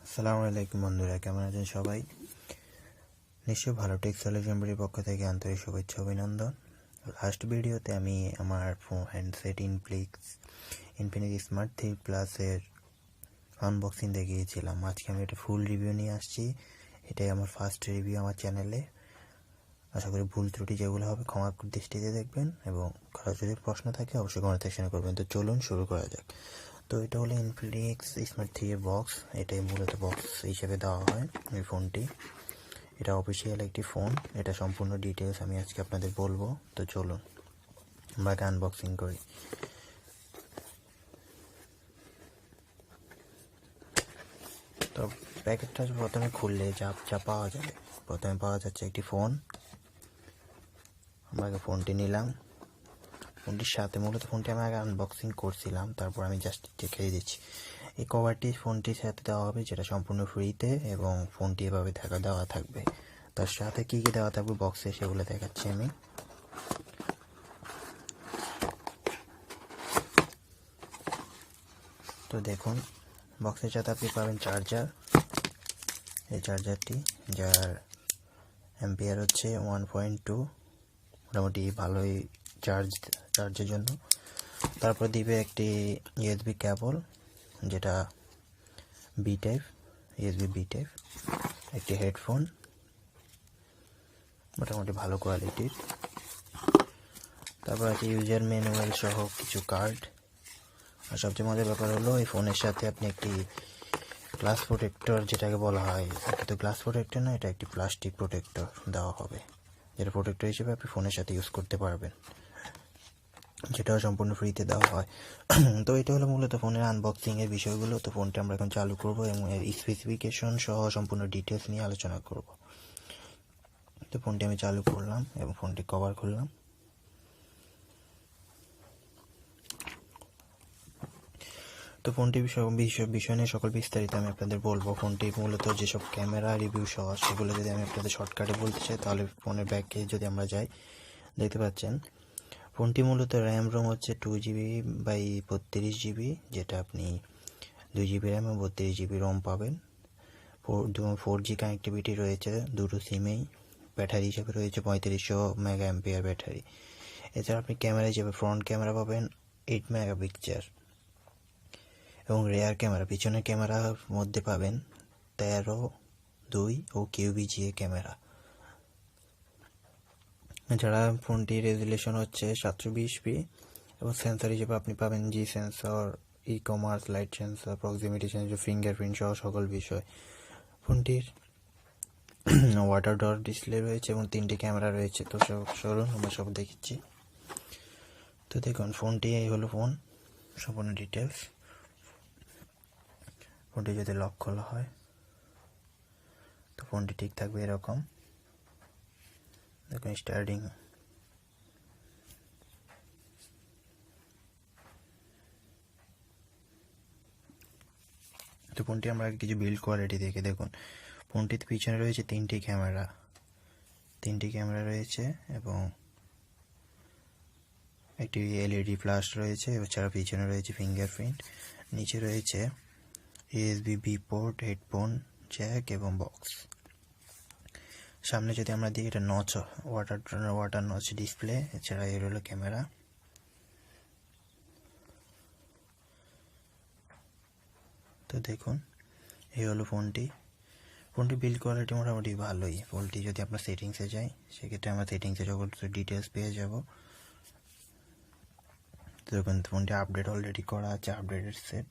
আসসালামুআলাইকুম বন্ধুরা, কেমন আছেন সবাই? নিশ্চয়ই ভালো। টেক সলিউশন বাড়ির পক্ষ থেকে আন্তরিক শুভেচ্ছা অভিনন্দন। লাস্ট ভিডিওতে আমি আমার হ্যান্ডসেট ইনফিনিক্স স্মার্ট 3 প্লাসের আনবক্সিং দেখিয়েছিলাম। আজকে আমি এটা ফুল রিভিউ নিয়ে আসছি। এটাই আমার ফার্স্ট রিভিউ আমার চ্যানেলে। আশা করি ভুল ত্রুটি যেগুলো হবে ক্ষমা দৃষ্টিতে দেখবেন, এবং কারো যদি প্রশ্ন থাকে অবশ্যই কমেন্ট সেকশনে করবেন। তো চলুন শুরু করা যাক। তো এটা হলো ইনফিনিক্স স্মার্ট 3 এর বক্স। এটাই মূলত বক্স হিসেবে দেওয়া হয় এই ফোনটি। এটা অফিসিয়াল একটি ফোন। এটা সম্পূর্ণ ডিটেলস আমি আজকে আপনাদের বলবো। তো চলুন আমরা আনবক্সিং করি। তো প্যাকেটটা প্রথমে খুললে যা পাওয়া যাবে, প্রথমে পাওয়া যাচ্ছে একটি ফোন। আমরা আগে ফোনটি নিলাম। ফোনটির সাথে মূলত ফোনটি আমি আগে আনবক্সিং করছিলাম, তারপর আমি জাস্ট দেখিয়ে দিচ্ছি। এই কভারটি ফোনটির সাথে দেওয়া হবে, যেটা সম্পূর্ণ ফ্রিতে, এবং ফোনটি এভাবে দেওয়া থাকবে। তার সাথে কী কী দেওয়া থাকবে বক্সে সেগুলো দেখাচ্ছি আমি। তো দেখুন, বক্সের সাথে আপনি পাবেন চার্জার। এই চার্জারটি, যার অ্যাম্পিয়ার হচ্ছে 1.2, মোটামুটি ভালোই চার্জের জন্য। তারপর দিবে একটি ইউএসবি কেবল, যেটা ইউএসবি বি টাইপ, একটি হেডফোন মোটামুটি ভালো কোয়ালিটির। তারপর আছে ইউজার ম্যানুয়াল সহ কিছু কার্ড। আর সবচেয়ে মজার ব্যাপার হলো এই ফোনের সাথে আপনি একটি গ্লাস প্রোটেক্টর, যেটাকে বলা হয়, এটা তো গ্লাস প্রোটেক্টর না, এটা একটি প্লাস্টিক প্রোটেক্টর দেওয়া হবে, যেটা প্রোটেক্টর হিসেবে আপনি ফোনের সাথে ইউজ করতে পারবেন, যেটাও সম্পূর্ণ ফ্রিতে দেওয়া হয়। তো এটা হলো মূলত ফোনের আনবক্সিংয়ের বিষয়গুলো। তো ফোনটা আমরা এখন চালু করব এবং এর স্পেসিফিকেশন সহ সম্পূর্ণ ডিটেলস নিয়ে আলোচনা করব। তো ফোনটি আমি চালু করলাম এবং ফোনটি কভার করলাম। তো ফোনটির বিষয় নিয়ে সকল বিস্তারিত আমি আপনাদের বলবো। ফোনটি মূলত যেসব ক্যামেরা রিভিউ সহ সেগুলো যদি আমি আপনাদের শর্টকাটে বলতে চাই, তাহলে ফোনের ব্যাকে যদি আমরা যাই, দেখতে পাচ্ছেন ফোনটি মূলত র্যাম রোম হচ্ছে 2GB বাই 32GB, যেটা আপনি 2GB র্যাম এবং 32GB রোম পাবেন। 4G কানেক্টিভিটি রয়েছে দুটো সিমেই। ব্যাটারি হিসেবে রয়েছে 3500 মেগা ব্যাটারি। এছাড়া আপনি ক্যামেরা হিসেবে ফ্রন্ট ক্যামেরা পাবেন 8 মেগাপিক্সেল, এবং রেয়ার ক্যামেরা, পিছনের ক্যামেরার মধ্যে পাবেন 13, 2 ও QVGA ক্যামেরা। এছাড়া ফোনটির রেজুলেশন হচ্ছে 720p, এবং সেন্সর হিসেবে আপনি পাবেন G sensor, e-commerce, light sensor, proximity sensor, fingerprint সহ সকল বিষয়। ফোনটির ওয়াটার ডট ডিসপ্লে রয়েছে এবং 3টি ক্যামেরা রয়েছে। তো চলুন আমরা সব দেখছি। তো দেখুন, ফোনটি এই হলো ফোন, সম্পূর্ণ ডিটেলস। ফোনটি যদি লক খোলা হয় তো ফোনটি ঠিক থাকবে এরকম। দেখুন স্টার্টিং। তো ফোনটি আমরা কিছু বিল্ড কোয়ালিটি দেখে দেখুন, ফোনটির পিছনে রয়েছে 3টি ক্যামেরা রয়েছে, এবং একটি এলইডি ফ্ল্যাশ রয়েছে। এছাড়া পিছনে রয়েছে ফিঙ্গারপ্রিন্ট। নিচে রয়েছে USB B port, headphone jack এবং বক্স। সামনে যদি আমরা দিই, এটা নচ, ওয়াটার নচ ডিসপ্লে। এছাড়া এর হলো ক্যামেরা। তো দেখুন, এই হলো ফোনটি বিল্ড কোয়ালিটি মোটামুটি ভালোই। ফোনটি যদি আপনার সেটিংসে যাই, সেক্ষেত্রে আমরা সেটিংসে সকল ডিটেলস পেয়ে যাব। তো দেখুন, ফোনটি আপডেট অলরেডি করা আছে, আপডেটেড সেট।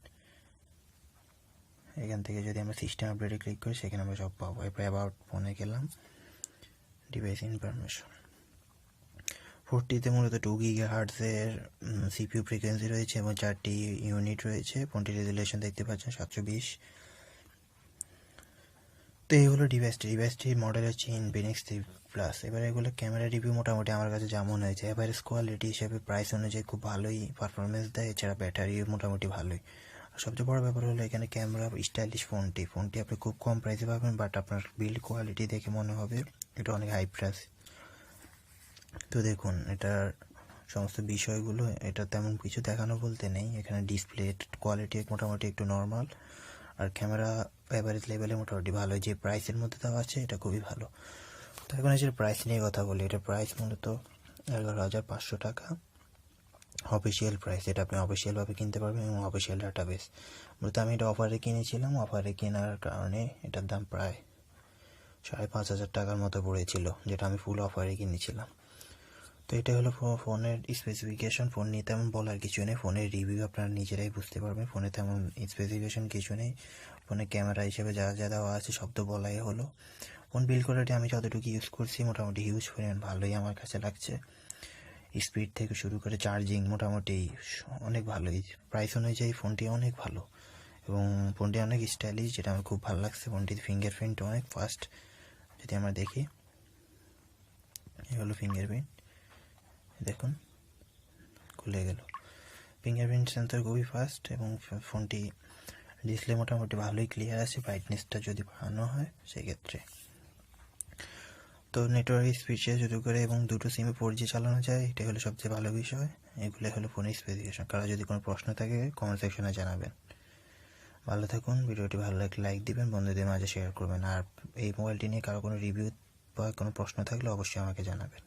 এখান থেকে যদি আমরা সিস্টেম আপডেটে ক্লিক করি, সেখানে আমরা সব পাবো। এরপরে অ্যাবাউট ফোনে গেলাম, ডিভাইস ইনফরমেশন। ফোনটিতে মূলত 2 GHz সিপিইউ ফ্রিকোয়েন্সি রয়েছে এবং 4টি ইউনিট রয়েছে। ফোনটির রেজুলেশন দেখতে পাচ্ছেন 720। তো এই হলো ডিভাইসটির মডেল হচ্ছে ইনফিনিক্স 3 প্লাস। এবার এগুলো ক্যামেরা রিভিউ মোটামুটি আমার কাছে যেমন হয়েছে, এভারেজ কোয়ালিটি হিসেবে প্রাইস অনুযায়ী খুব ভালোই পারফরমেন্স দেয়। এছাড়া ব্যাটারি মোটামুটি ভালোই। আর সবচেয়ে বড় ব্যাপার হলো এখানে ক্যামেরা স্টাইলিশ। ফোনটি আপনি খুব কম প্রাইসে পাবেন, বাট আপনার বিল্ড কোয়ালিটি দেখে মনে হবে এটা অনেক হাই প্রাইস। তো দেখুন, এটার সমস্ত বিষয়গুলো, এটা তেমন কিছু দেখানো বলতে নেই। এখানে ডিসপ্লে কোয়ালিটি মোটামুটি একটু নর্মাল, আর ক্যামেরা অ্যাভারেজ লেভেলে মোটামুটি ভালো, যে প্রাইসের মধ্যে দেওয়া আছে এটা খুবই ভালো। তো এখন এর প্রাইস নিয়ে কথা বলি। এটার প্রাইস মূলত 11,500 টাকা অফিসিয়াল প্রাইস। এটা আপনি অফিসিয়ালভাবে কিনতে পারবেন এবং অফিসিয়াল ডাটাবেস। মূলত আমি এটা অফারে কিনেছিলাম, অফারে কেনার কারণে এটার দাম প্রায় 5,500 টাকার মতো পড়েছিল, যেটা আমি ফুল অফারে কিনেছিলাম। তো এটা হলো ফোনের স্পেসিফিকেশন। ফোন নিয়ে তেমন বলার কিছু নেই, ফোনের রিভিউ আপনারা নিজেরাই বুঝতে পারবেন। ফোনে তেমন স্পেসিফিকেশন কিছু নেই, ফোনে ক্যামেরা হিসেবে যা যা দেওয়া আছে সব তো বলাই হলো। ফোন বিল্ড কোয়ালিটি আমি যতটুকু ইউজ করছি মোটামুটি হিউজ পরিমাণ ভালোই আমার কাছে লাগছে। স্পিড থেকে শুরু করে চার্জিং মোটামুটি অনেক ভালোই, প্রাইস অনুযায়ী ফোনটি অনেক ভালো এবং ফোনটি অনেক স্টাইলিশ, যেটা আমার খুব ভালো লাগছে। ফোনটির ফিঙ্গারপ্রিন্ট অনেক ফাস্ট, যদি আমরা দেখি এই হলো ফিঙ্গারপ্রিন্ট, দেখুন খুলে গেল। ফিঙ্গারপ্রিন্ট সেন্সর খুবই ফাস্ট এবং ফোনটি ডিসপ্লে মোটামুটি ভালোই ক্লিয়ার আছে, ব্রাইটনেসটা যদি বাড়ানো হয় সেক্ষেত্রে। তো নেটওয়ার্ক স্পিডে শুরু করে এবং দুটো সিমে 4G চালানো যায়, এটা হলো সবচেয়ে ভালো বিষয়। এগুলো হলো ফোনের স্পেসিফিকেশন। কারো যদি কোনো প্রশ্ন থাকে কমেন্ট সেকশনে জানাবেন। ভালো থাকুন, ভিডিওটি ভালো লাগলে লাইক দিবেন, বন্ধুদের মাঝে শেয়ার করবেন। আর এই মোবাইলটি নিয়ে কারো কোনো রিভিউ বা কোনো প্রশ্ন থাকলে অবশ্যই আমাকে জানাবেন।